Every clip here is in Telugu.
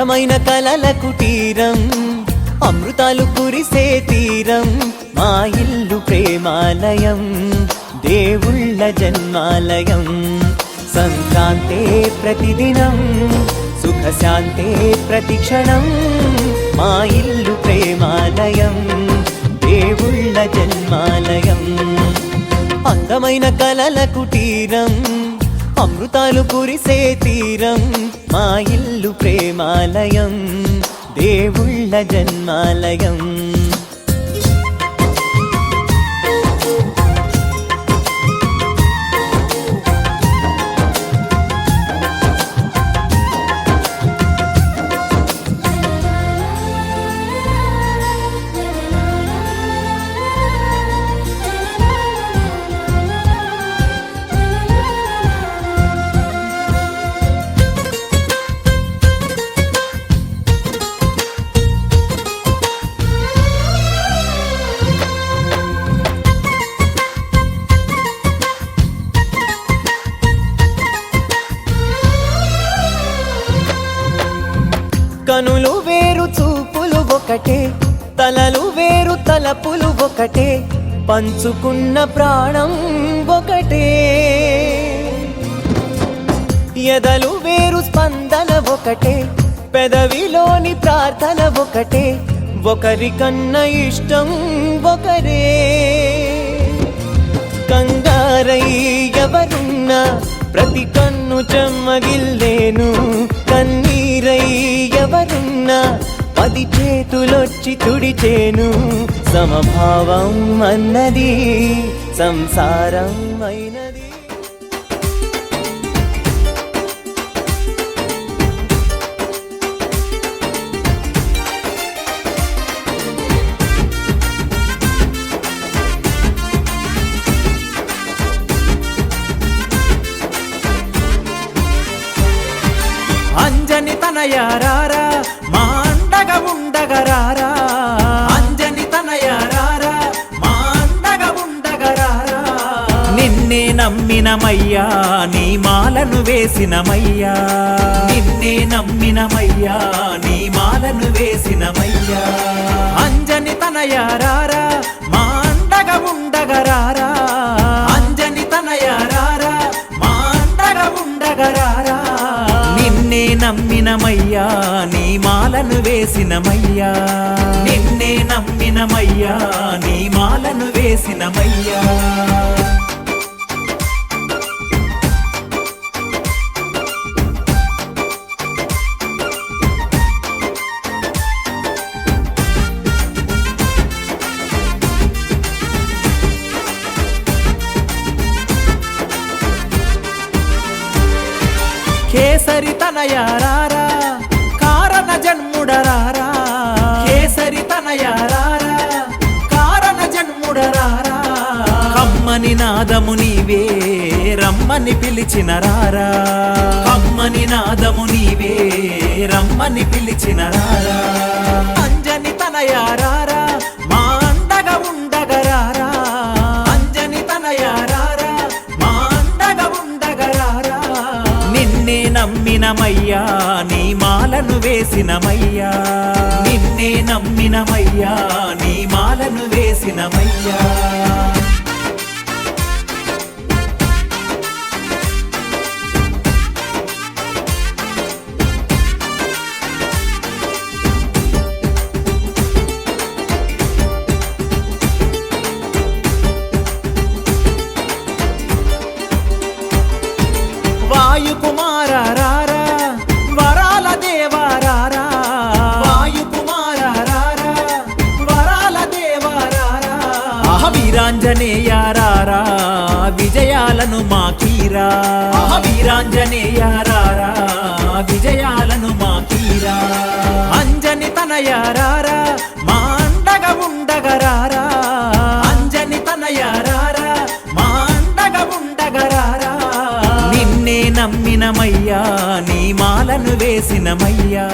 అందమైన కలల కుటీరం అమృతాలు కురిసే తీరం మా ఇల్లు ప్రేమాలయం దేవుళ్ళ జన్మాలయం సంక్రాంతే ప్రతిదినం సుఖశాంతే ప్రతిక్షణం మా ఇల్లు ప్రేమాలయం దేవుళ్ళ జన్మాలయం అందమైన కలల కుటీరం అమృతాలు కురిసే తీరం మా ఇల్లు ప్రేమాలయం దేవుళ్ళ జన్మాలయం కనులు వేరు చూపులు ఒకటే తలలు వేరు తలపులు ఒకటే పంచుకున్న ప్రాణం ఒకటే ఎదలు వేరు స్పందన ఒకటే పెదవిలోని ప్రార్థన ఒకటే ఒకరికన్నా ఇష్టం ఒకరే కంగారై ఎవరున్నా ప్రతి కన్ను చెమ్మగిల్లేను కన్నీరై ఎవరున్నా 10 చేతులొచ్చి తుడిచేను సమభావం అన్నది సంసారం అయినది అంజని తనయారారా మా అండగా ఉండగరారా అంజని తనయారారా మా అండగా ఉండగరారా నిన్నే నమ్మినమయ్యా నీ మాలను వేసినమయ్యా నిన్నే నమ్మినమయ్యా నీ మాలను వేసినమయ్యా అంజని తనయారారా మా అండగా ఉండగరారా అంజని తనయారారా మా అండగా ఉండగరారా నిన్నే నమ్మినమయ్యా నీ మాలను వేసినమయ్యా నిన్నే నమ్మినమయ్యా నీ మాలను వేసినమయ్యా కేసరి తనయారారా కారణ జన్ముడరారా కేసరి తనయారారా కారణ జన్ముడరారా కమ్మని నాదము నీవే రమ్మని పిలిచిన రారా కమ్మని నాదము నీవే రమ్మని పిలిచిన రారా అంజని తనయారారా మా అండగా ఉండగరారా అంజని తనయారారా మా అండగా ఉండగరారా నిన్నే నమ్మినమయ్యా నీ మాలను వేసినమయ్యా నిన్నే నమ్మినమయ్యా నీ మాలను వేసినమయ్యా వాయుకుమారారా వరాల దేవారారా వాయుకుమారారా వరాల దేవారారా వీరాంజనేయారారా విజయాలను మాకీరా వీరాంజనేయారారా విజయాలను మాకీరా అంజని తనయారారా మా అండగా ఉండగరారా అంజని తనయారారా మా అండగా ఉండగరారా నిన్నే నమ్మినమయ్యా నీ మాలను వేసినమయ్యా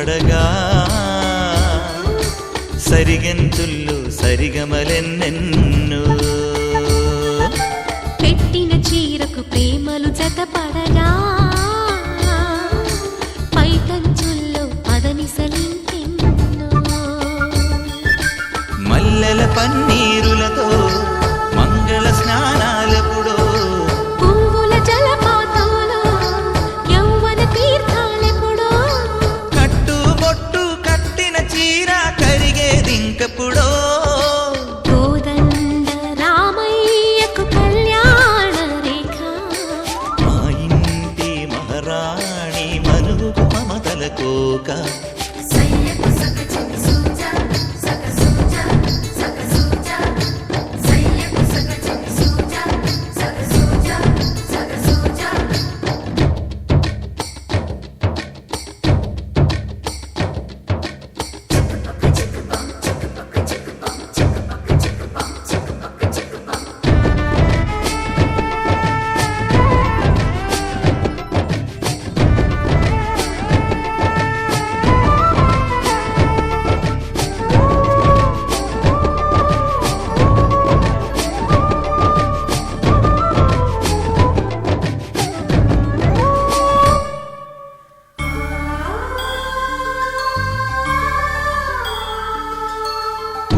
పడగా సరిగంతుల్లో సరిగమలెన్నెన్నో పెట్టిన చీరకు ప్రేమలు జతపడగా పైకంచుల్లో పదనిసలింకెన్నో మల్లెల పన్నీరులతో మంగళ స్నానాలెప్పుడో పువ్వుల జలపాతంలో యౌవన తీర్థాలెప్పుడో కట్టుబొట్టు కట్టిన చీర కరిగేదింకప్పుడో కోదండ రామయ్యకు కళ్యాణ రేఖ మా ఇంటి మహారాణి మనుగు మమతల కోక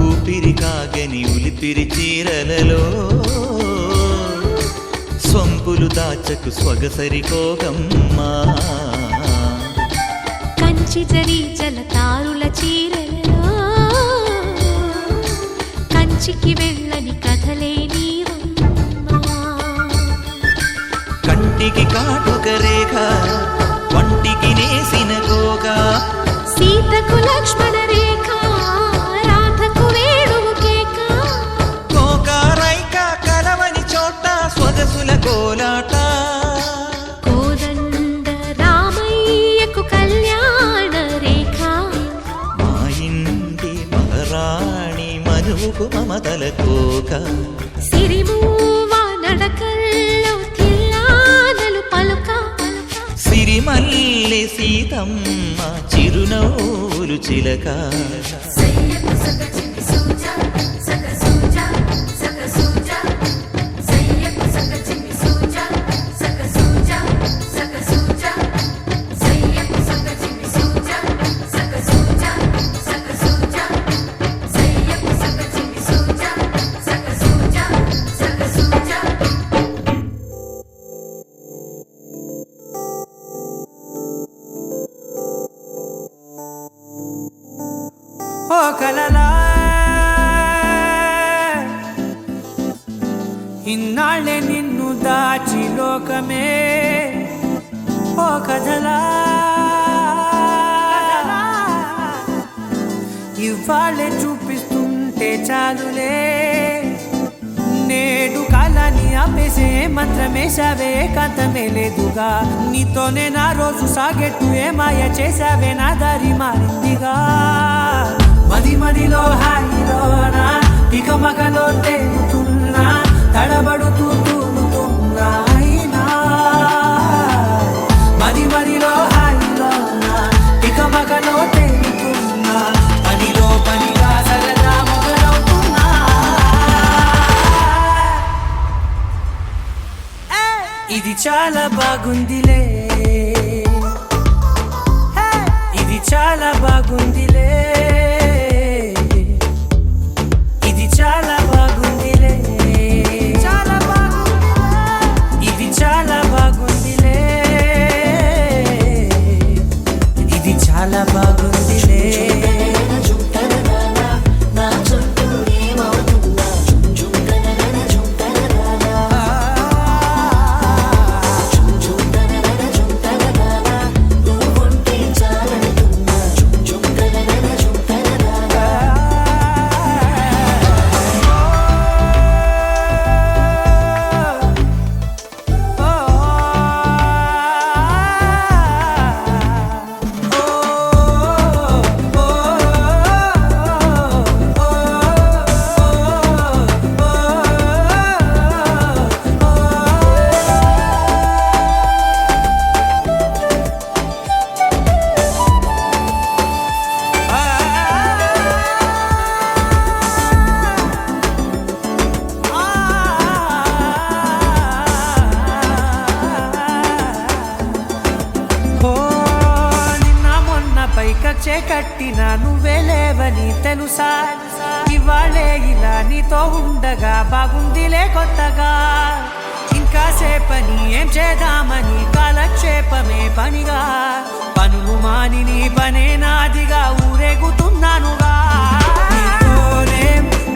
ఊపిరి కాగని ఉలిపిరి చీరలలో స్వంపులు దాచకు స్వగసరికోగమ్మా కంచి జరి జలతారుల చీరలలో కంచికి వెళ్ళని కథలే నీవమ్మా కంటికి కాటుక రేఖ వంటికి నేసిన గోగా సీతకు లక్ష్మణ రేఖ రాధకు వేణువు కేక కోకారైక కలవని చోట స్వగసుల కోలాట కోదండ రామయ్యకు కళ్యాణ రేఖ మా ఇంటి మహారాణి మనువుకు మమతల కోక సిరిమూవ నడకల్లో తిల్లానలు పలుక సిరిమల్లె సీతమ్మ చిరునవ్వులు చిలక ఓ కలలా ఇన్నాళ్ళే నిన్ను దాచి లోకమే ఓ కథలా ఇవాళ్ళే చూపిస్తుంటే చాలులే నేడు కాలాన్ని ఆపేసే మంత్రమేశావే కాంతమే లేదుగా నీతోనే నా రోజు సాగెట్టు ఏ మాయ చేశావే నా దారి మారిందిగా మది మదిలో హాయిలోనా ఇక మగలో తేలుతున్నా తడబడుతూ తూలుతున్నా అయినా మది మదిలో హాయిలోనా ఇక మగలో తేలుతున్నా పనిలో పనిగా సరదా మొదలవుతున్నా ఇది చాలా బాగుందిలే ఇది చాలా బాగుందిలే ఇది చాలా బాగుందిలే చాలా బాగుంది ఇది చాలా బాగుందిలే ఇది చాలా బాగుందిలే కట్టిన నువ్వే లేవని తెలుసా ఇవాళే ఇలా నీతో ఉండగా బాగుందిలే కొత్తగా ఇంకా సేపని ఏం చేద్దామని కాలక్షేపమే పనిగా పనులు మాని నీ పనే నాదిగా ఊరేగుతున్నానుగా నీతోనే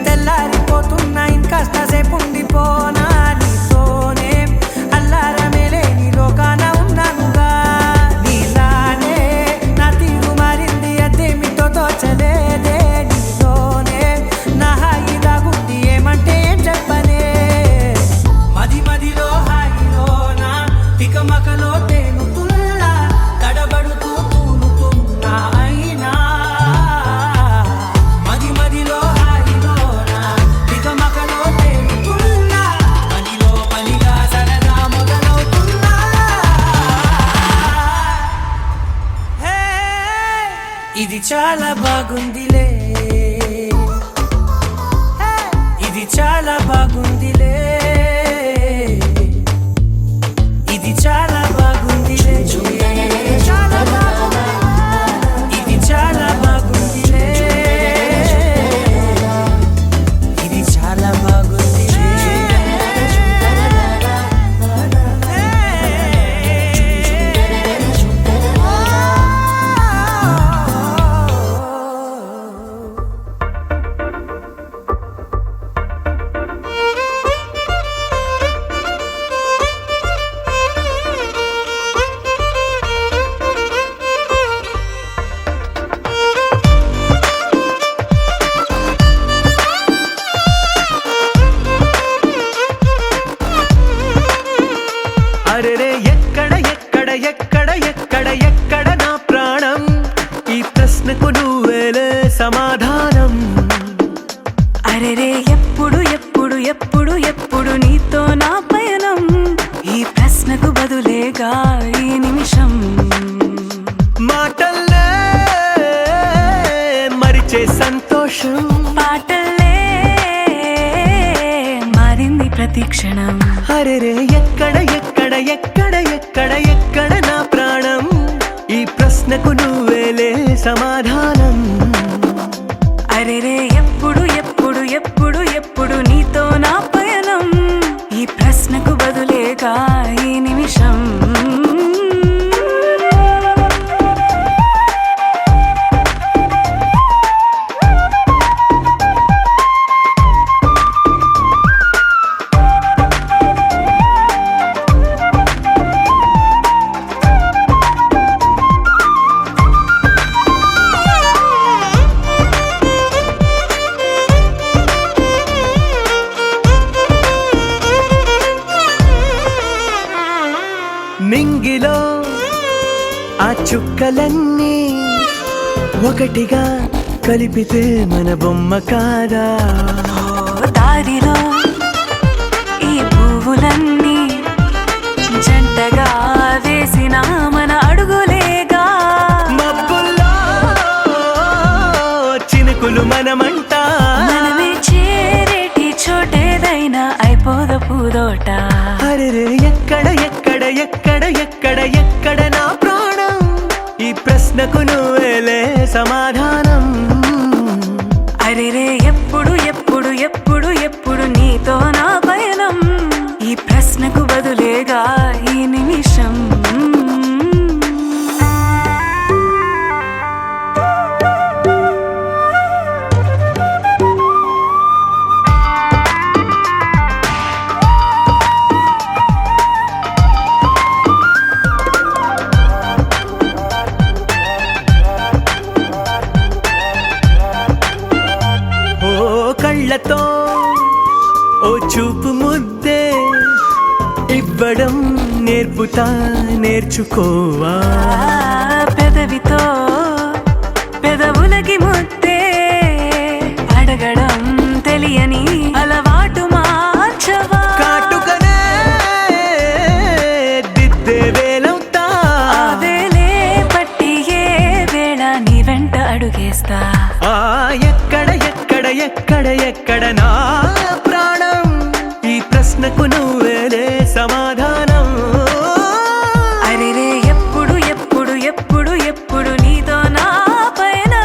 తెల్లారిపోతున్నా ఇంకాస్త సేపు ఉండిపోనా నీతోనే అల్లారమేలే నీ లోకాన ఉన్నానుగా నీలానే నా తీరు మారింది అదేమిటో తోచలేదే నీతోనే నా హాయి దాగుంది ఏమంటే ఏం చెప్పనే మది మదిలో హాయిలోనా తికమకలో తేలుతున్నా తడబడుతూ తూలుతున్నా అయినా మది మదిలో హాయిలోనా తికమకలో తేలుతున్నా పనిలో పనిగా సరదా మొదలవుతున్నా హే, ఇది చాలా బాగుందిలే ఇది చాలా బాగుందిలే ఇది చాలా బాగుందిలే చాలా బాగుంది ఇది చాలా బాగుందిలే ఇది చాలా బాగుందిలే అరెరే ఎక్కడ ఎక్కడ ఎక్కడ ఎక్కడ ఎక్కడ నా ప్రాణం ఈ ప్రశ్నకు నువ్వేలే సమాధానం అరెరే ఎప్పుడు ఎప్పుడు ఎప్పుడు ఎప్పుడు నీతో నా పయనం ఈ ప్రశ్నకు బదులేగా ఈ నిమిషం మాటల్లే మరిచే సంతోషం పాటలే మారింది ప్రతి క్షణం అరెరే ఎక్కడ ఎక్కడ ఎక్కడ ఎక్కడ ఎక్కడ నా ప్రాణం ఈ ప్రశ్నకు నువ్వేలే సమాధానం అరెరే ఎప్పుడు ఎప్పుడు ఎప్పుడు ఎప్పుడు నీతో నా పయనం ఈ ప్రశ్నకు బదులేగా ఈ నిమిషం నింగిలో ఆ చుక్కలన్నీ ఒకటిగా కలిపితే మన బొమ్మ కాదా దారిలో ఈ పువ్వులన్నీ జంటగా వేసిన మన అడుగులేగా మబ్బుల్లో చినుకులు మనమంట మనమే చేరేటి చోటేదైనా అయిపోద పూదోట అరెరే ఎక్కడ ఎక్కడ ఎక్కడ ఎక్కడ ఎక్కడ నా ప్రాణం ఈ ప్రశ్నకు నువ్వేలే సమాధానం అరెరే ఎప్పుడు ఎప్పుడు ఎప్పుడు ఎప్పుడు నీతో నా పయనం ఈ ప్రశ్నకు బదులేగా ఈ నిమిషం ఓ కళ్ళతో ఓ చూపు ముద్దే ఇవ్వడం నేర్పుతా నేర్చుకోవా పెదవితో పెదవులకి ముద్దే అడగడం తెలియని అలవాటు మార్చవా కాటుకనే దిద్దే వేలవుతా ఆ వేలే పట్టి ఏ వేళ నీ వెంట అడుగేస్తా ఆ ఎక్కడ ఎక్కడ ఎక్కడ ఎక్కడ నా ప్రాణం ఈ ప్రశ్నకు నువ్వేలే సమాధానం అరెరే ఎప్పుడు ఎప్పుడు ఎప్పుడు ఎప్పుడు నీతో నా పయనం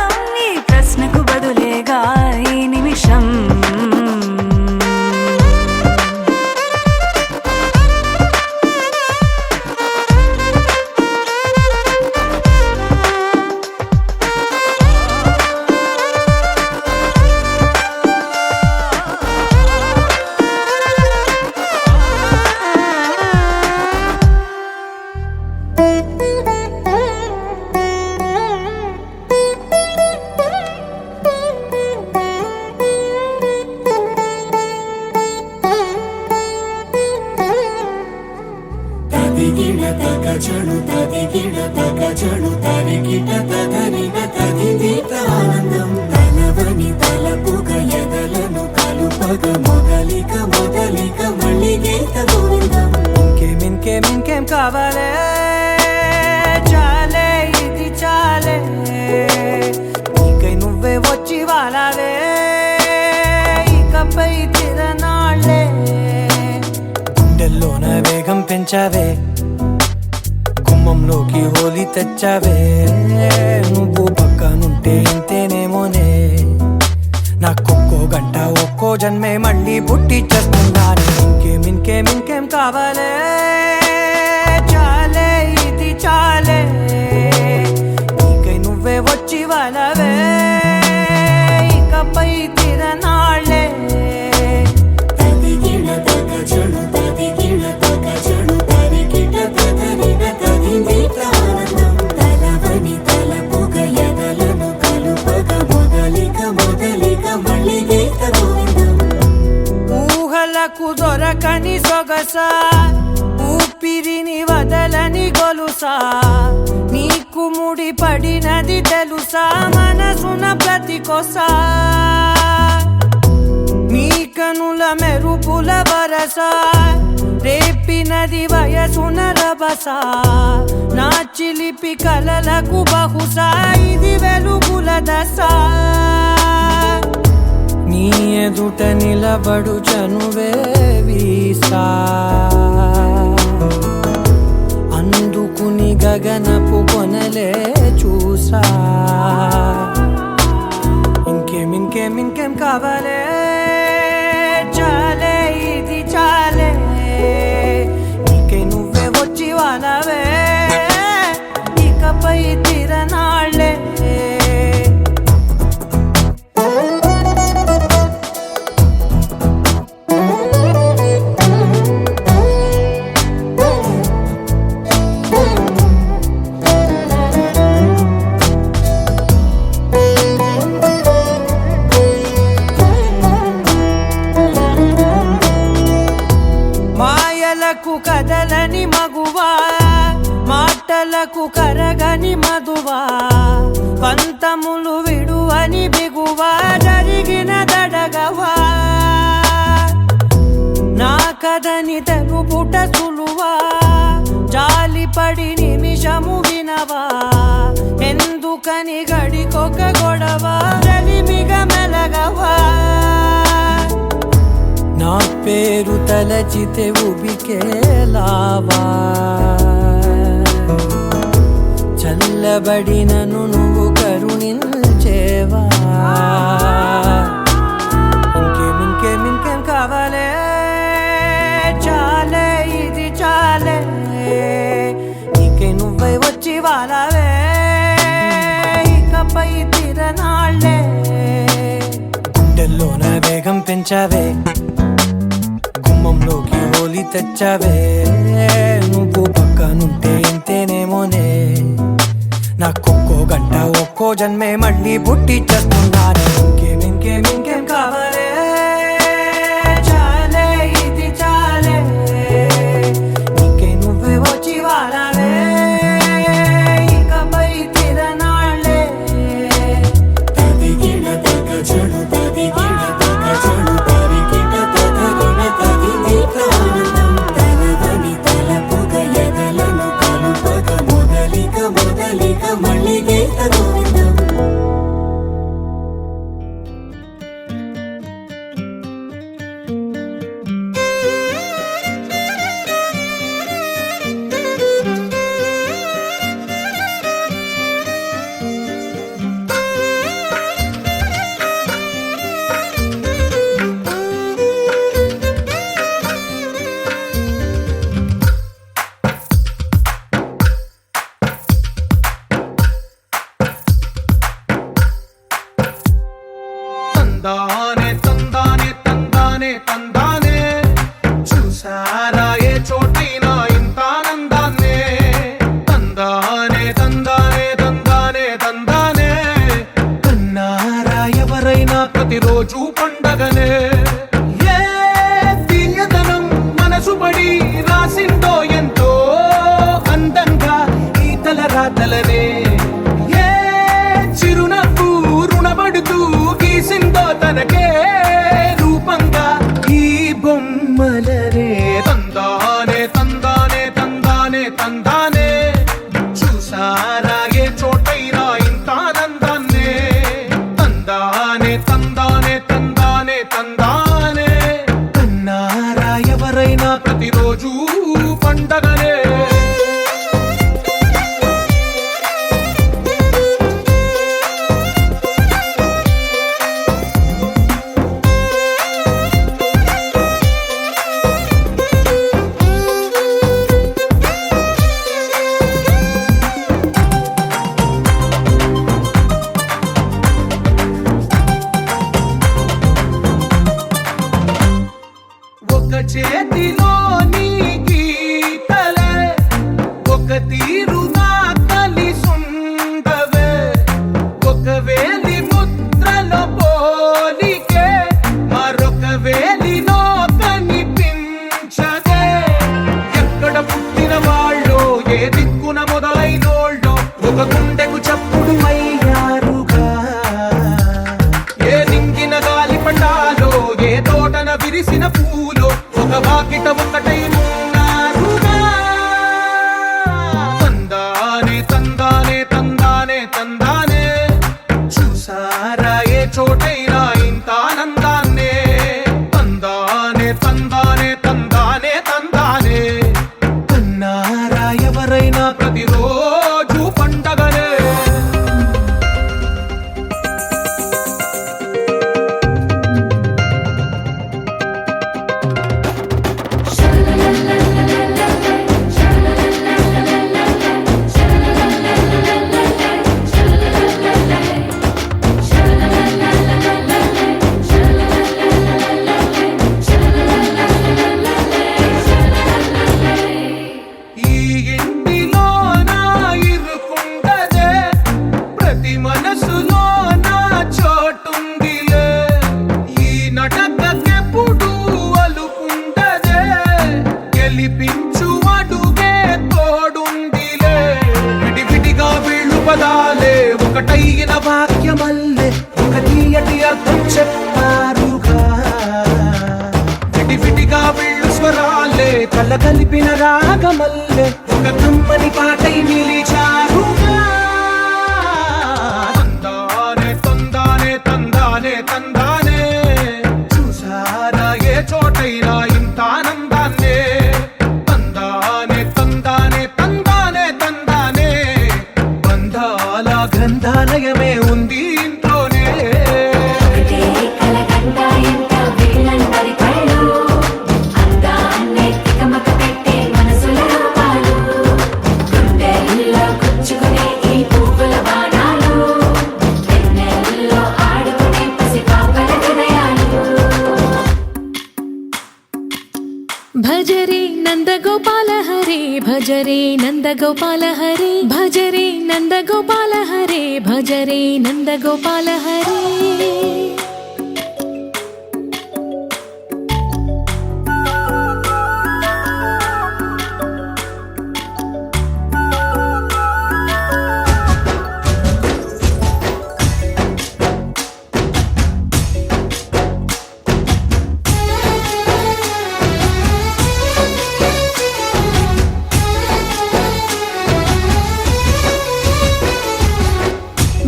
గుండెల్లోన వేగం పెంచావే, గుమ్మంలోకి హోలీ తెచ్చావే. నువ్వు పక్కనుంటే ఇంతేనేమోనే, నాకొక్కో గంట ఒక్కో జన్మే మళ్ళీ పుట్టి చేస్తున్నాను. ఇంకేం కావాలే, చాలే ఇది చాలే, నీకై నువ్వే వచ్చి వాళ్ళవే, ఇకపై తిరనాళ్ళే. ఊహలకు దొరకని సొగసా, ఊపిరిని వదలని గొలుసా, నీకు ముడి పడినది తెలుసా, మనసున ప్రతి కొసా. నీ కనుల మెరుపుల వరస, రేపినది వయసున రభస, నా చిలిపి కలలకు బహుశా ఇది వెలుగుల దశ. నీ ఎదుట నిలబడు చనువే వీసా, అందుకుని గగనపు కొనలే చూసా. ఇంకేం కావాలే, చాలే ఇది చాలే, నీకై నువ్వే వచ్చి వాళ్ళవే, ఇకపై తిరనాళ్ళే. మాయలకు కదలని మగువా, మాటలకు కరగని మధువా, పంతములు విడువని బిగువా, జరిగిన దడగవా, నా కథని తెలుపుట సులువా, జాలిపడి నిమిషము వినవా, ఎందుకని గడికొక గొడవ, రవిమిగ మెలగవా. నా పేరు తలచితే ఉబికేలావా, చల్లబడినను నువ్వు కరుణించేవా. ఇంకేం కావాలే, చాలే ఇది చాలే, నీకై నువ్వై వచ్చి వాళ్ళవే, ఇకపై తిరనాళ్ళే. గుండెల్లోన వేగం పెంచావే, గుమ్మంలోకి హోలీ తెచ్చావే. నువ్వు పక్కనుంటే ఇంతేనేమోనే, నాకొక్కో గంట ఒక్కో జన్మే మళ్ళీ పుట్టి చేస్తున్నాను. ఇంకేం కావాలే, చాలే ఇది చాలే, నీకై నువ్వే వచ్చి వాళ్ళవే, ఇకపై తిరనాళ్ళే. తందానే తందానే తందానే తందానే, చూసారా ఏ చోటైనా ఇంత ఆనందాన్నే. తందానే తందానే తందానే తందానే, కన్నారా ఎవరైనా ప్రతిరోజు పండగనే. ఏ తీయదనం మనసు పడి రాసిందో ఎంతో అందంగా ఈ తలరాతలనే. ఏ చిరునవ్వు రుణపడుతూ గీసిందో తనకే రూపంగా ఈ బొమ్మలనే. తందానే తందానే తందానే తందానే, చూసారా ఏ చోటైనా ఇంత ఆనందాన్నే. తందానే తందానే తందానే తందానే, కన్నారా ఎవరైనా ప్రతిరోజు వాక్యమల్లే ఒక తీయటి అర్థం చెప్పారుగా విడివిడిగా వెళ్ళు స్వరాలే కళ్ళ కలిపిన రాగమల్లే ఒక కమ్మని పాటై నిలిచారుగా తందానే తందానే తందానే తందానే చూసారా ఏ చోటైనా ఇంత ఆనందాన్నే తందానే తందానే తందానే తందానే బంధాల గ్రంథాలయమే ఉంది ఇంట్లోనే భజరే నందగోపాల హరే భజరే నందగోపాల హరే భజరే నందగోపాల హరే భజరే నందగోపాల హరే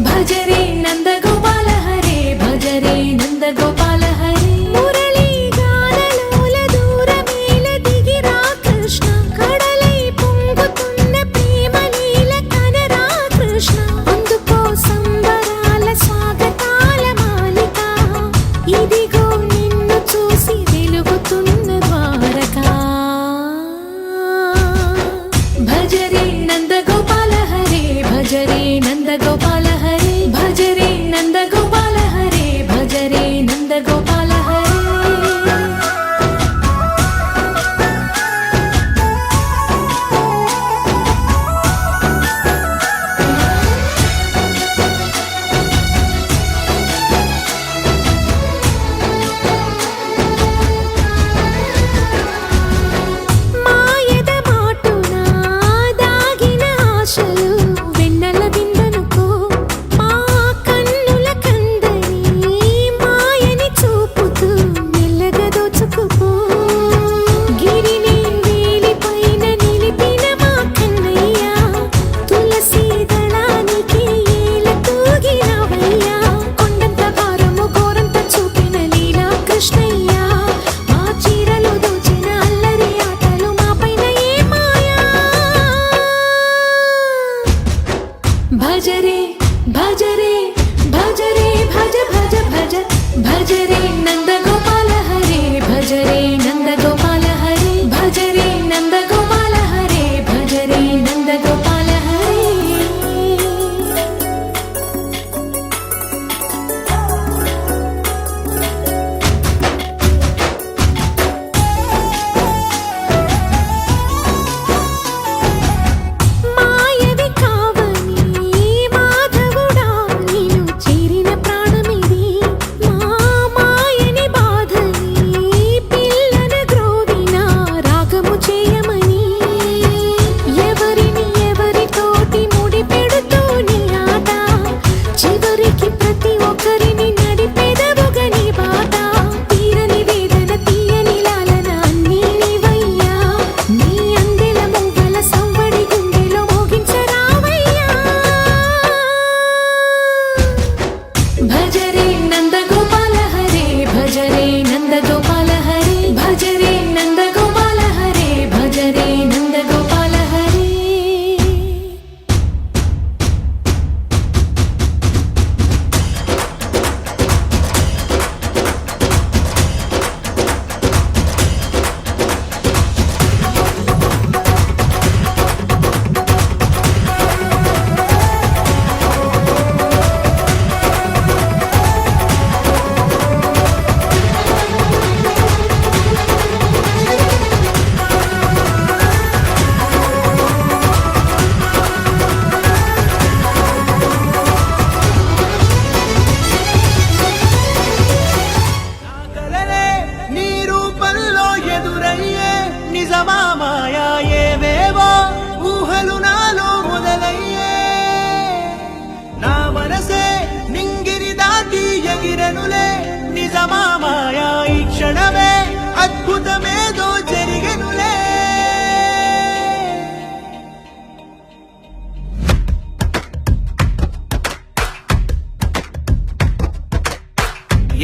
భజరే నందగోపాల హరే భజరే నందగోపాల హరే మురళీ గానలోల దూరమేల దిగిరా కృష్ణ కడలై పొంగుతున్న ప్రేమ లీల కనరా కృష్ణ అందుకో సంబరాల స్వాగతాల మాలిక ఇదిగో నిన్ను చూసి వెలుగుతున్న ద్వారకా భజరే నందగోపాల హరే భజరే నందగోపాల హరే భజరే నందగోపాల హరే భజరే నందగోపాల హరే మాయద మాటున దాగిన ఆశలు వెన్నెల విందనుకో మా కన్నుల కందని మాయని చూపుతూ మెల్లగా దోచుకుపో గిరిని వేలిపైన నిలిపిన మా కన్నయ్య తులసి దళానికి ఏల తూగినవయ్యా కొండంత భారము గోరంత చూపిన లీలా కృష్ణయ్య మా చీరలు దోచిన అల్లరి ఆటలు మా పైన ఏ మాయా భజరే భజరే భజరే భజ భజ భజ భజరే నందగోపాల హరే భజరే నందగోపాల హరే భజరే నందగోపాల హరే భజరే నందగోపాల హరే మాయవి కావని మాధవుడా నీను చేరిన ప్రాణమిది మా మాయని బా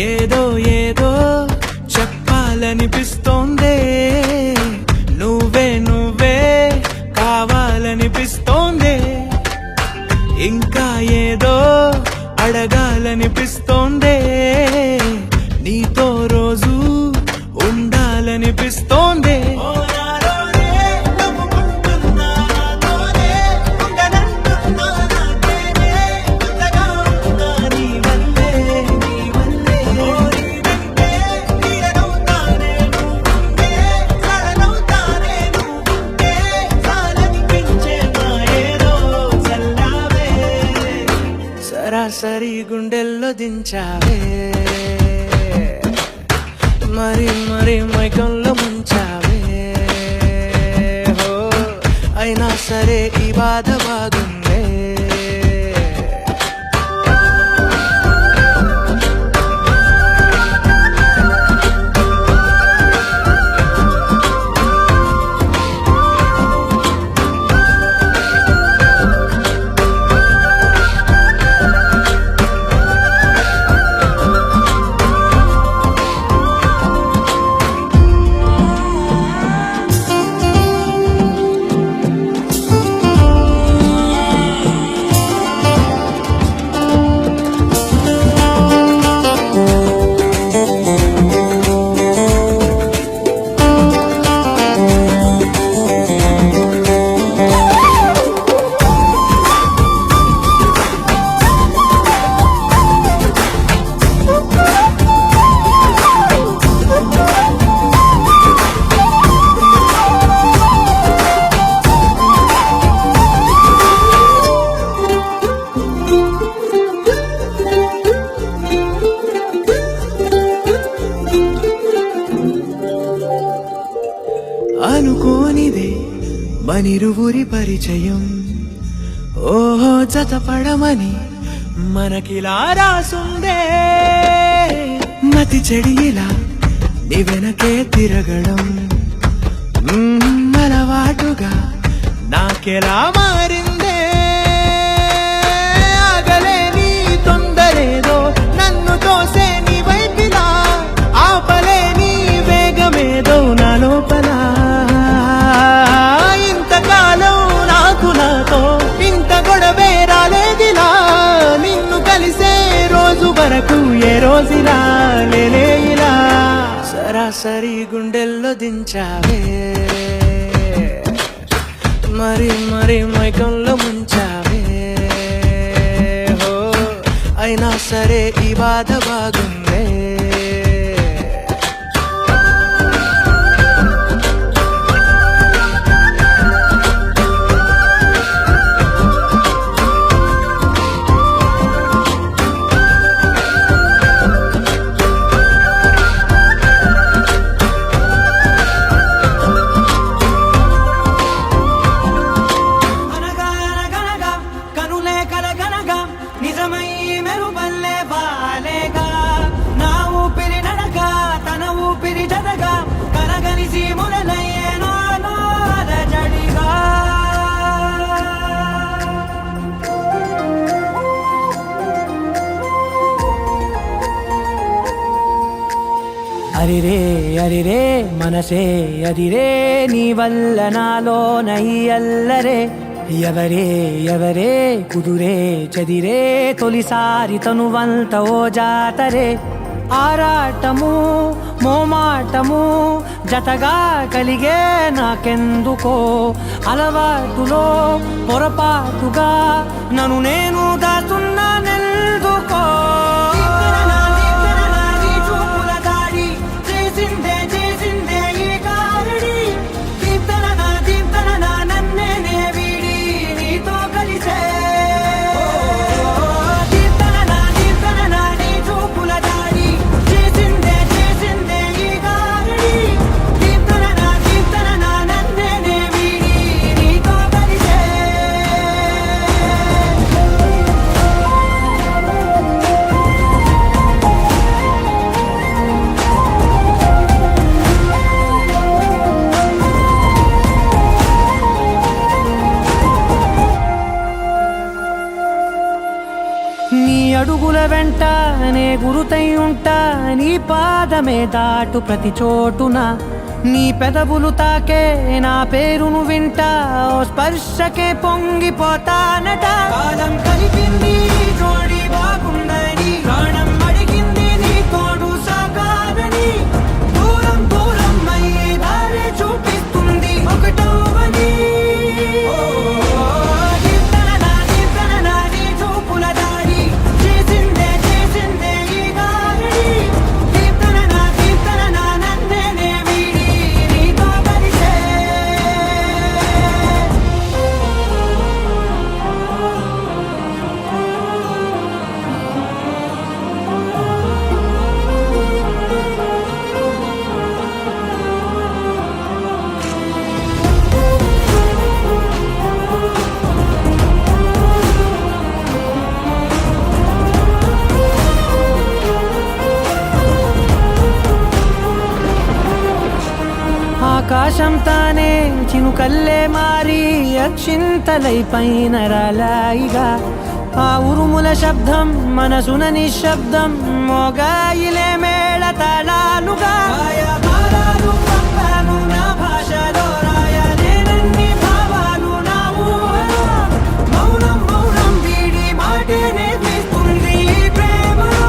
ఏదో ఏదో చెప్పాలనిపిస్తోందే, నువ్వే నువ్వే కావాలనిపిస్తోందే, ఇంకా ఏదో అడగాలనిపిస్తోందే, నీతో రోజు ఉండాలనిపిస్తోందే. సరాసరి గుండెల్లో దించావే, మరి మరి మైకంలో ముంచావే, హో అయినా సరే ఈ బాధ బాగుందే. అనుకోనిదే మనిరువురి పరిచయం, ఓహో జతపడమని మనకిలా రాసుందే, మతి చెడిలా నీ వెనకే తిరగడం అలవాటుగా నాకెలా మారిందే, ఆగలేని తొందరేదో నన్ను తోసే నీ వైపిలా, ఆపలేని వేగమేదో నా లోపల, ఇంతకాలం నాకు నాతో ఇంత గొడవే రాలేదిలా, నిన్ను కలిసే రోజు వరకు ఏ రోజులా లేలే ఇలా, సరాసరి గుండెల్లో దించావే, మరి మరి మైకంలో ముంచావే, హో అయినా సరే ఈ బాధ బాగుందే. అనగనగనగా కనులే కలగనగా నిజమై మెరుపల్లే వాలేగా, నా ఊపిరి నడక తన ఊపిరి జతగా కలగలిసి మొదలయ్యే నాలో అలజడిగా. అరిరే అరిరే మనసే అదిరే, నీ వల్ల నాలో నై అల్లరే, ఎవరే ఎవరే కుదురే చదిరే, తొలిసారి తనువంత ఓ జాతరే, ఆరాటము మోమాటము జతగా కలిగే నాకెందుకో, అలవాటులో పొరపాటుగా నన్ను నేను దాస్తున్నానెందుకో. వెంట నే గురుతై ఉంటా, నీ పాదమే దాటు ప్రతి చోటున, నీ పెదవులు తాకే నా పేరును వింటా, ఓ స్పర్శకే పొంగిపోతానట. కాలం కలిపింది జోడి బాగుందని, ప్రాణం అడిగింది నీ తోడు సాగాలని, దూరం దూరం అయ్యే దారి చూపిస్తుంది ఒకటవని. ఆకాశం తానే చినుకల్లే మారి అక్షింతలై పైన రాలాయిగా, ఆ ఉరుముల శబ్దం మనసున నిశ్శబ్దం మోగాయిలే మేళ తాళాలుగా. భారాలు పంపాను నా భాషలో రాయలేనన్ని భావాలు నా ఊహలో, మౌనం మౌనం వీడి మాటే నేర్పిస్తుంది ప్రేమలో.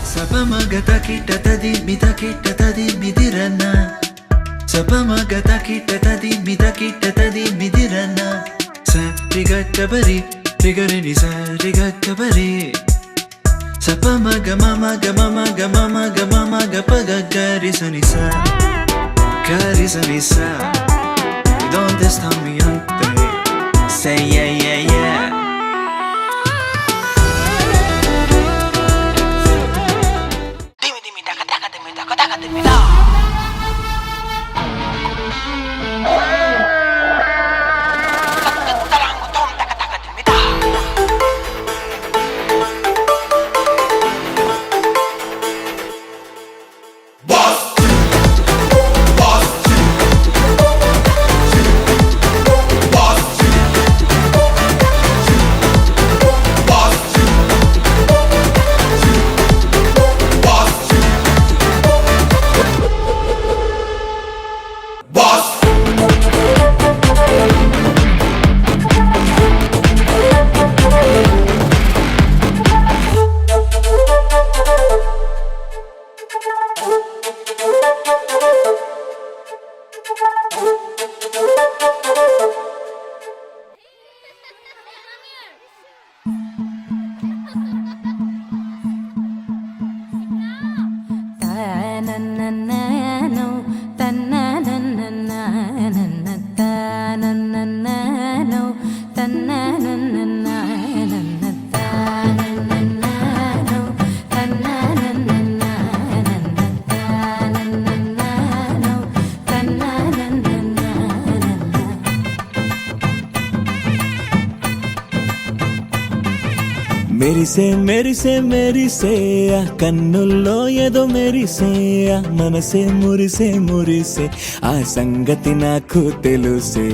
Sapamagata kittatadi midirana, sapamagata kittatadi midirana, sarigattabari rigarini sarigattabari, sapamaga mama gapaga garisanisa garisanisa. ¿Dónde está mi ante? Say yeah yeah yeah. మెరిసే మెరిసే మెరిసే ఆ కన్నుల్లో ఏదో మెరిసే ఆ మనసే మురిసే మురిసే ఆ సంగతి నాకు తెలుసే.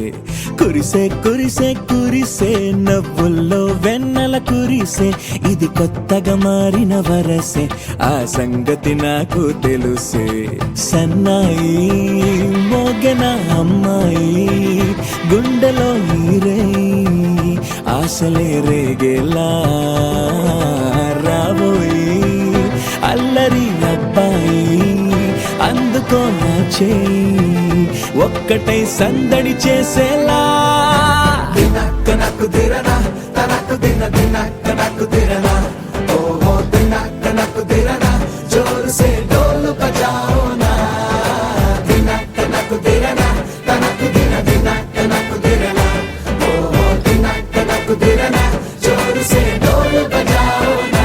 కురిసే కురిసే కురిసే నవ్వుల్లో వెన్నెల కురిసే, ఇది కొత్తగా మారిన వరసే ఆ సంగతి నాకు తెలుసే. సన్నాయి మోగన అమ్మాయి గుండెలో ఈరే ఆశలే రేగేలా రాబోయి అల్లరి అబ్బాయి అందుకో నా చేయి ఒక్కటై సందడి చేసేలా. దినక్క నక్కు దిరనా తనకు దిన దినక్క నక్కు దిరనా ఓహో దినక్క నక్కు దిరనా జోరు సే డోలు బజాओ నా. దినక్క నక్కు దిరనా తనకు దిన దినక్క నక్కు దిరనా ఓహో దినక్క నక్కు దిరనా జోరు సే డోలు బజాओ నా.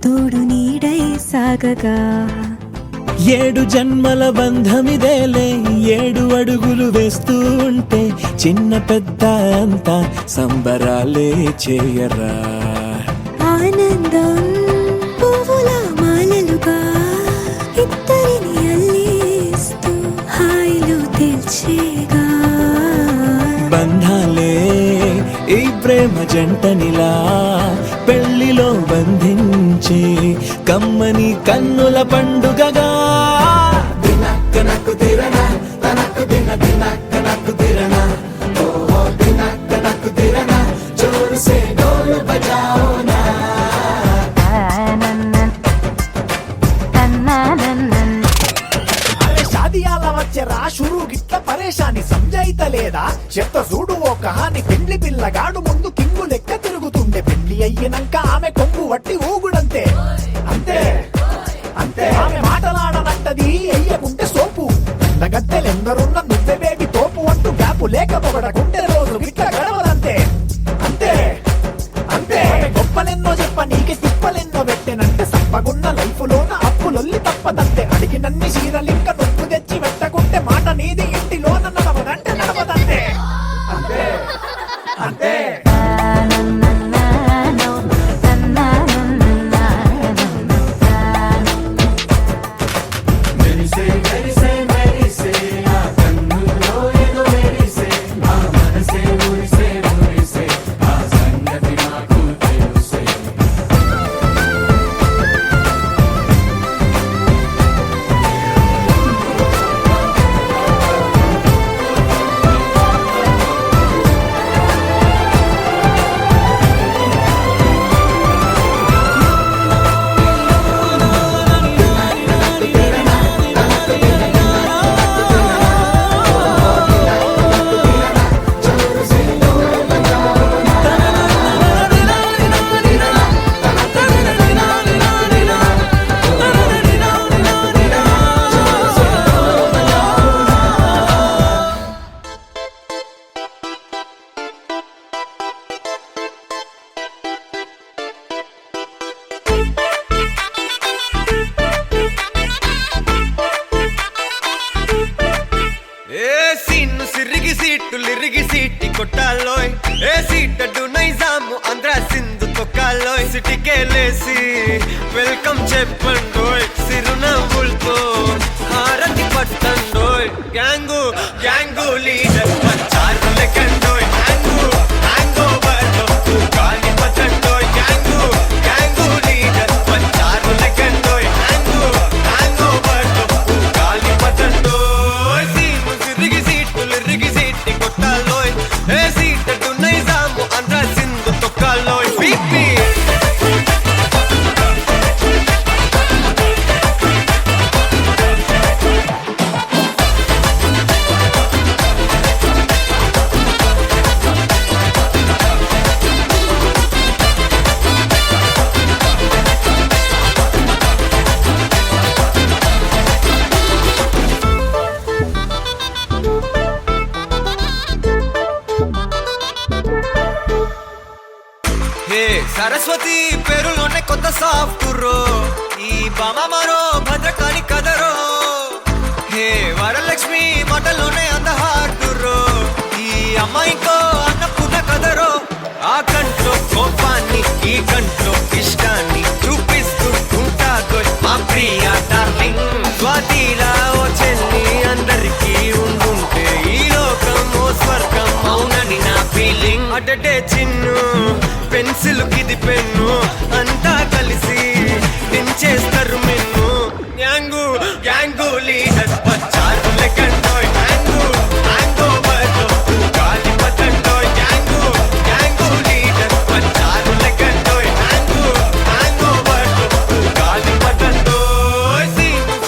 తోడు నీడై సాగగా 7 జన్మల బంధమిదేలే 7 అడుగులు వేస్తూ ఉంటే చిన్న పెద్ద అంతా సంబరాలే చేయరా ఆనందం పువ్వుల మాలలుగా ఇద్దరిని అల్లేస్తూ హాయిలో తేల్చేగా బంధాలే ఈ ప్రేమ జంటనిలా పెళ్లిలో బంధించి కమ్మని కన్నుల పండుగగా దినక్క నక్కు తిరనా తనకు దిన దినక్క నక్కు తిరనా ఓహో దినక్క నక్కు తిరనా జోరు సే డోలు బజాओ నా షాదియాల వచ్చెరా షురు గిట్ల పరేషాని సంజాయితలేదా చెత్త చూడు ఓ కహాని పెండ్లి పిల్లగాడు ముందు కింగు లెక్క తిరుగుతుండే పెళ్లి అయ్యినాక ఆమె కొంగు వట్టి ఊగుడంతే అంతే అంతే ఆమె మాటలాడనంటది అయ్యకుంటే సోపు గద్దెలెందరున్న నువ్వే బేబీ తోపు అంటూ గ్యాపు లేకపోవడకుంటే రోజు గిట్ల గడవదంతే అంతే అంతే ఆమె గొప్పలెన్నో చెప్ప నీకే తిప్పలెన్నో పెట్టెనంటే సప్పగున్న లైఫ్ లోన అప్పులొల్లి తప్పదంతే అడిగినన్ని చీరలింక నొప్పు తెచ్చి పెట్టకుంటే మాట నీది ఇంటిలోన నడవదంటే నడవదంతే అంతే అంతే సిరిగి సీటి కొట్టాలోయ్ ఏ సీటడు నైజాము ఆంధ్ర సింధు తొక్కాలోయ్ సిటీకే లేసి వెల్కమ్ చెప్పండోయ్ సిరునవ్వులతో హారతి పట్టండోయ్ గ్యాంగు గ్యాంగు లీడర్ పంచారు లెక్కండోయ్ హ్యాంగు హ్యాంగ్ ఓవర్ లో గాలి పట్టండోయ్ గ్యాంగు గ్యాంగు లీడర్ పంచారు లెక్కండోయ్ హ్యాంగు హ్యాంగ్ ఓవర్ లో గాలి పట్టండోయ్ సిరిగి సీటి కొట్టాలోయ్ ఏ సీటడు నైజాము ఆంధ్ర సింధు తొక్కాలోయ్ బీపీ సరస్వతి పేరులోనే కొత్త సాఫ్ట్ రో ఈ బామ మరో భద్రకాళి కదరో హే వరలక్ష్మి మాటలోనే అంద హార్ట్ రో ఈ అమ్మాయికో అన్నపూర్ణ కదరో ఆ కంట్లో కోపాన్ని ఈ కంట్లో ఇష్టాన్ని చూపిస్తూ ఉంటాగో మా ప్రియ డార్లింగ్ స్వాతిలా ఓ చెల్లి అందరికీ ఉండుంటే ఈ లోకం ఓ స్వర్గం అవునని నా ఫీలింగ్ అటటే చిన్ను పెన్సిల్ కిది పెన్ను అంతా కలిసి దించేస్తారు మెన్ను గ్యాంగు గ్యాంగు లీడర్ వచ్చారు లెక్కండోయ్ హ్యాంగు హ్యాంగ్ ఓవర్ లో గాలి పట్టండోయ్ గ్యాంగు గ్యాంగు లీడర్ వచ్చారు లెక్కండోయ్ హ్యాంగు హ్యాంగ్ ఓవర్ లో గాలి పట్టండోయ్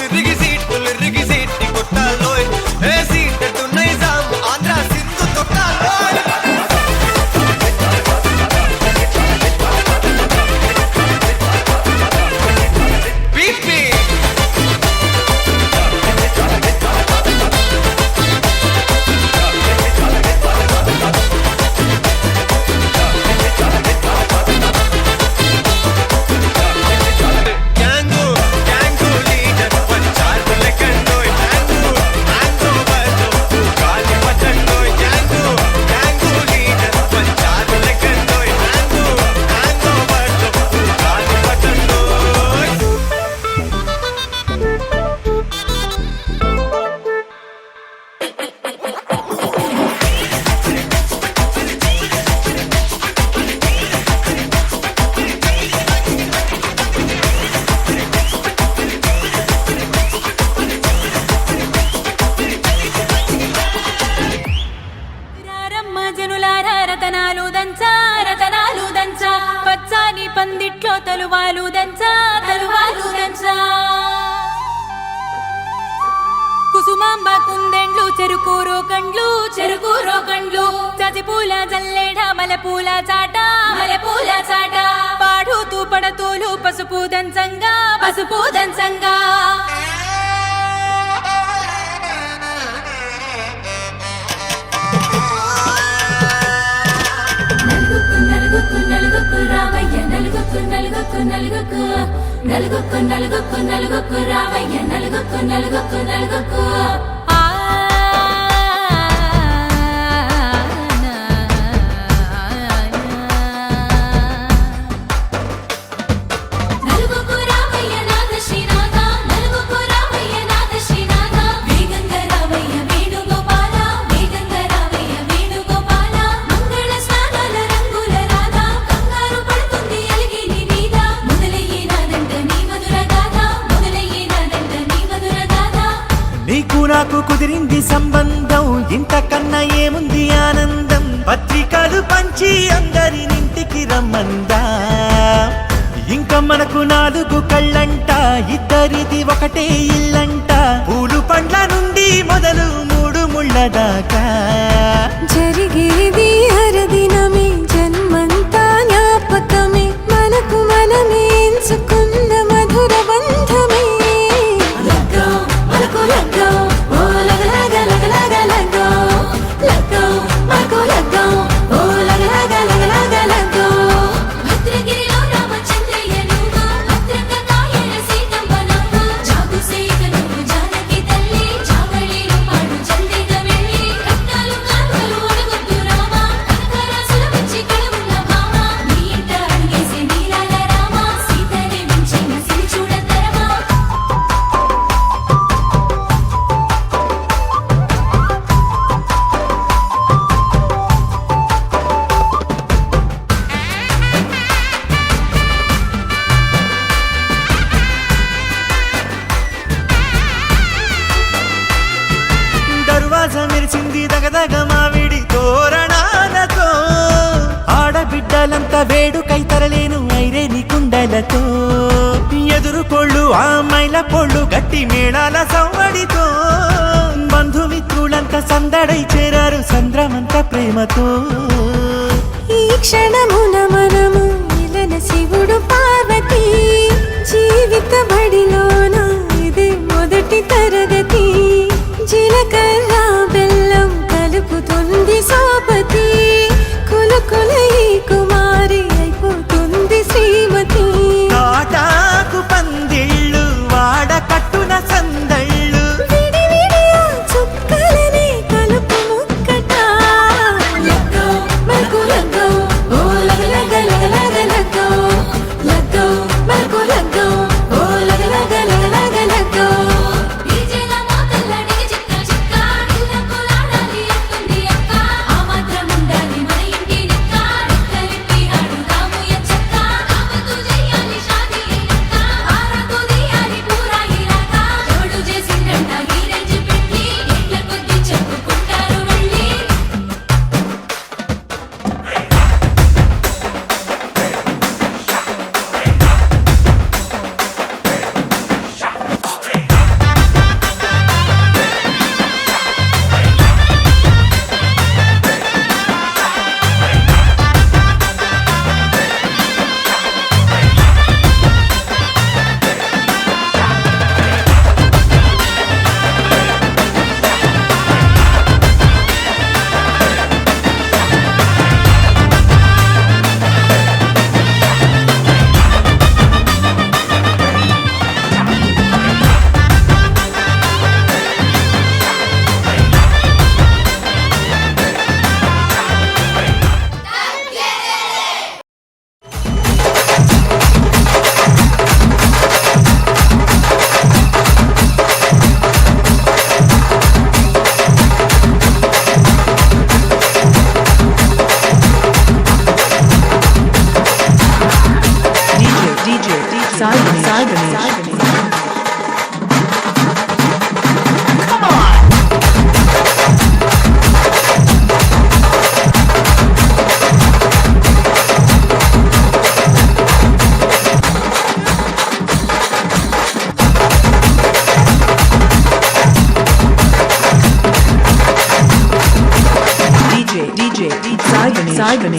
సిరిగి సీటి కొట్టాలోయ్ ఏ సీటడు నైజాము ఆంధ్ర సింధు తొక్కాలోయ్ దంచా తరువాలు దంచా కుసుమాంబ కుందెండ్లు చెరుకూరో కండ్లు చజిపూల జల్లేడ మలపూల చాట పాడుతూ పడతోలు పసుపు దంచంగా నలుగుకు రావయ్య నలుగుకు రావయ్య నలుగుకు నీకు నాకు కుదిరింది సంబంధం, ఇంతకన్నా ఏముంది ఆనందం. పత్రికలు పంచి అందరినింటికి రమ్మందా, ఇంకా మనకు 4 కళ్ళంట, ఇద్దరిది ఒకటే ఇల్లంట. పూలు పండ్ల నుండి మొదలు 3 ముళ్ళ దాకా జరిగేది హరదినమే, జన్మంతా జ్ఞాపకమే, మనకు మనమే ఎంచుకున్న మధుర బంధమే. మెరిసింది దగదగ మావిడి తోరణాలతో, ఆడబిడ్డలంతా వేడుకై తరలేను ఐరేని కుండలతో. ఎదురుకోళ్ళు ఆ మైల పోళ్ళు గట్టి మేళాల సవ్వడితో, బంధుమిత్రులంతా సందడై చేరారు సంద్రమంత ప్రేమతో. ఈ క్షణమున మనము ఇలన శివుడు పార్వతి, జీవిత బడిలోన ఇది మొదటి తరగతి. జీలకర్ర బెల్లం కలుపుతుంది సోపతి, కులకుల ఈ కుమారి అయిపోతుంది శ్రీమతి. కాటాకు పందిళ్ళు వాడ కట్టున సందళ్ళు, విడివిడియా చుక్కలనే కలుపు ముక్కట. లగ్గో మనకు లగ్గో, ఓ లగలగ లగలగ లగ్గో, లగ్గో మనకు లగ్గో, ఓ లగలగ లగలగ లగ్గో.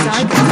Sai Ganesh.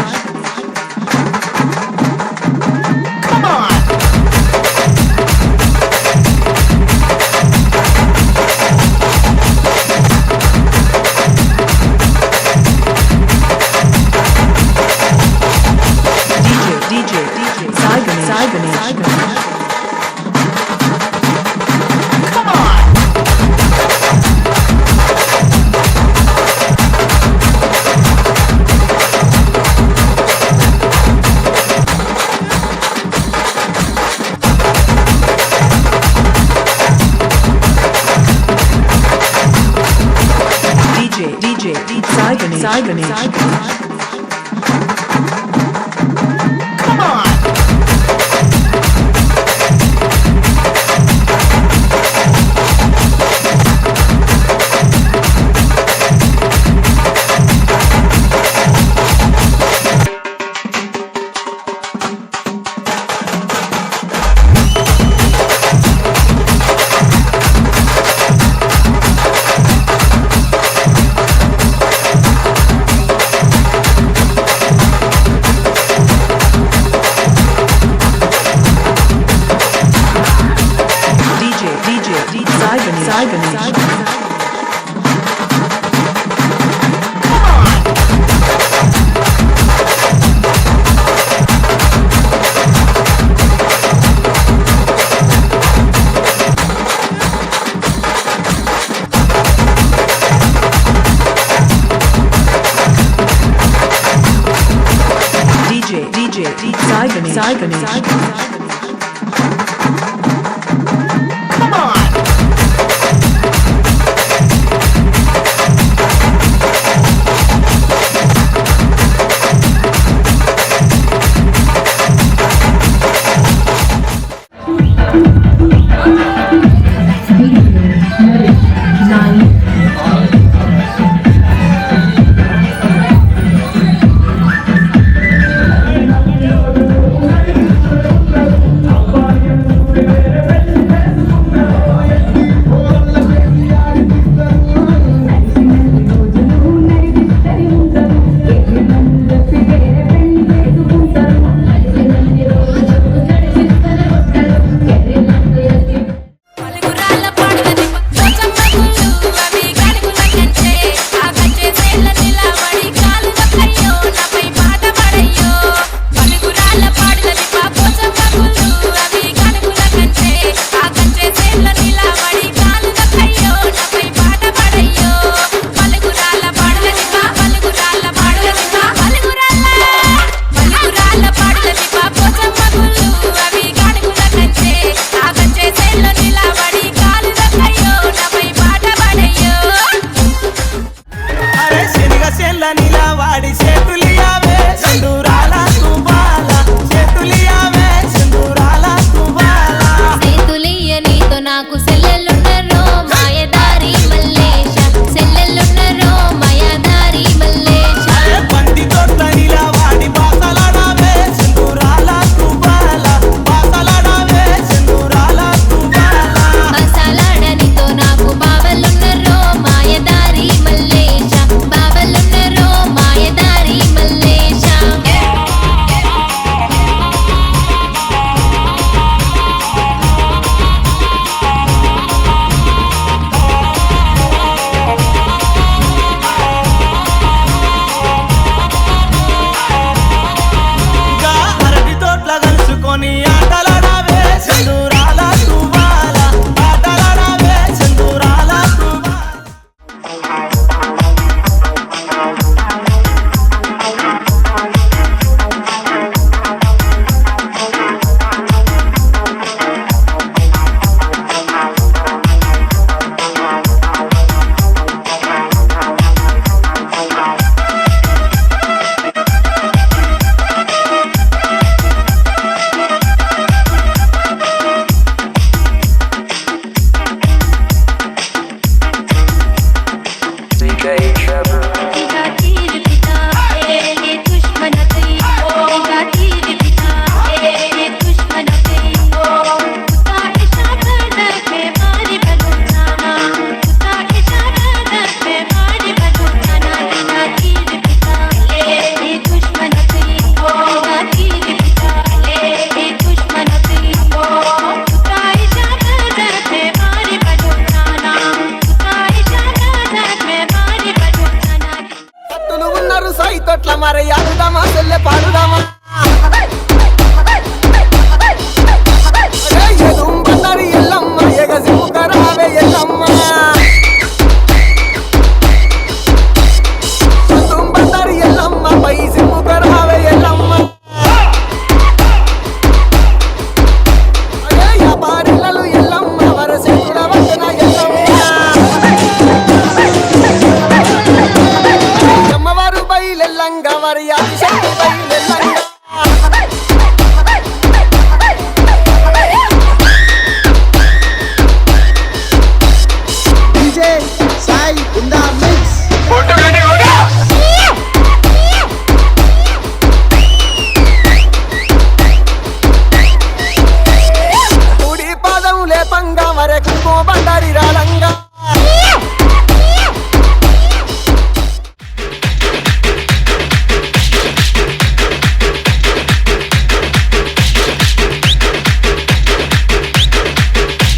లేపంగా వరకు Bandari రాలంగా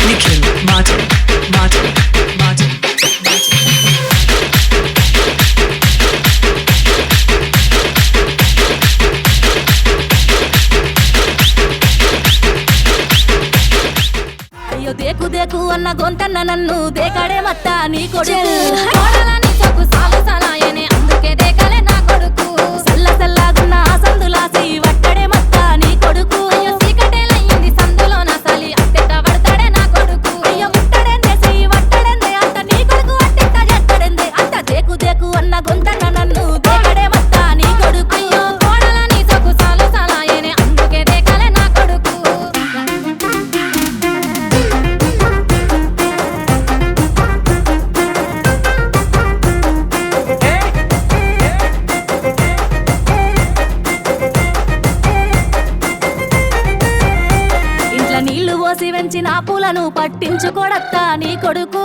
Nikhil Martin, Martin, Martin, Martin. అయ్యో దేకు దేకు అన్న గొంతన్న నన్ను దేకాడే మత్త నీ కొడుకు కోడలని సొక్కు సాగు సలాయనే అందుకే దేకలే నా కొడుకు సల్ల సల్లాగున్న ఆ సందులాసి వట్టడే మత్త నీ కొడుకు అయ్యో సీకటేలయ్యింది సందులో నా సలి అట్టెట్ట పడతాడే నా కొడుకు అయ్యో ముట్టడెందే చెయ్యి వట్టడెందే అంత నీ కొడుకు అట్టెట్ట చేస్తాడెందే అంత దేకు దేకు అన్న గొంతన్న నన్ను దేకడే మత్త నీ కొడుకు అయ్యో కోడలని సొక్కు సాగు సలాయనే అందుకే దేకలే నా కొడుకు ఇంట్లో నీళ్లు పోసి వెంచిన పూలను పట్టించుకోడత్తా నీ కొడుకు